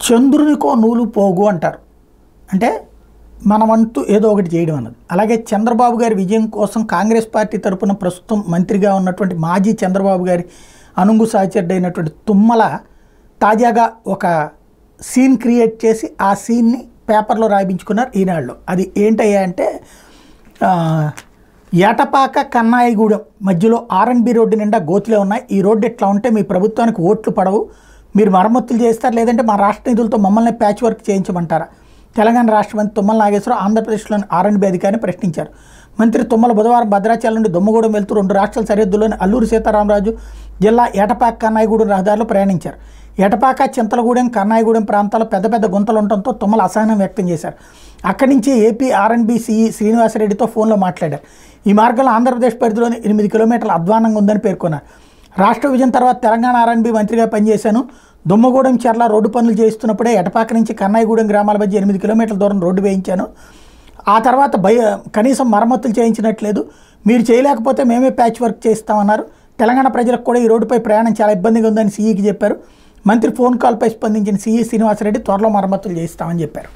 చంద్రునికో నూలు పోగు అంటారు. అంటే మనమంటూ ఏదో ఒకటి చేయడం అన్నది. అలాగే చంద్రబాబు గారి విజయం కోసం కాంగ్రెస్ పార్టీ తరపున ప్రస్తుతం మంత్రిగా ఉన్నటువంటి మాజీ చంద్రబాబు గారి అనుంగు సహచరుడైనటువంటి తుమ్మల తాజాగా ఒక సీన్ క్రియేట్ చేసి ఆ సీన్ని పేపర్లో రాయించుకున్నారు ఈనాడులో. అది ఏంటయ్యా అంటే ఏటపాక కన్నాయిగూడెం మధ్యలో ఆర్ఎన్బి రోడ్డు నిండా గోతులే ఉన్నాయి. ఈ రోడ్డు ఇట్లా ఉంటే మీ ప్రభుత్వానికి ఓట్లు పడవు, మీరు మరమ్మతులు చేస్తారు, లేదంటే మా రాష్ట్ర నిధులతో మమ్మల్ని ప్యాచ్ వర్క్ చేయించమంటారా? తెలంగాణ రాష్ట్ర మంత్రి తుమ్మల నాగేశ్వరరావు ఆంధ్రప్రదేశ్లోని ఆర్ఎన్బి అధికారిని ప్రశ్నించారు. మంత్రి తుమ్మల బుధవారం భద్రాచలం నుండి దుమ్మగూడెం వెళ్తూ 2 రాష్ట్రాల సరిహద్దుల్లోని అల్లూరు సీతారామరాజు జిల్లా ఏటపాక కన్నాయిగూడెం రహదారిలో ప్రయాణించారు. ఏటపాక, చింతలగూడెం, కన్నాయిగూడెం ప్రాంతాల్లో పెద్ద పెద్ద గుంతలు ఉండటంతో తుమ్మల అసహనం వ్యక్తం చేశారు. అక్కడి నుంచి ఏపీ ఆర్ఎన్బి సిఈ శ్రీనివాసరెడ్డితో ఫోన్లో మాట్లాడారు. ఈ మార్గంలో ఆంధ్రప్రదేశ్ పరిధిలోని 8 కిలోమీటర్ల అధ్వానంగా ఉందని పేర్కొన్నారు. రాష్ట్ర విభజన తర్వాత తెలంగాణ ఆర్ఎన్బి మంత్రిగా పనిచేశాను. దుమ్మగూడెం చెర్ల రోడ్డు పనులు చేస్తున్నప్పుడే ఎటపాక నుంచి కన్నాయిగూడెం గ్రామాల మధ్య 8 కిలోమీటర్ల దూరం రోడ్డు వేయించాను. ఆ తర్వాత కనీసం మరమ్మతులు చేయించినట్లేదు. మీరు చేయలేకపోతే మేమే ప్యాచ్ వర్క్ చేస్తామన్నారు. తెలంగాణ ప్రజలకు కూడా ఈ రోడ్డుపై ప్రయాణం చాలా ఇబ్బందిగా ఉందని సీఈకి చెప్పారు. మంత్రి ఫోన్ కాల్పై స్పందించిన సీఈ శ్రీనివాసరెడ్డి త్వరలో మరమ్మతులు చేయిస్తామని చెప్పారు.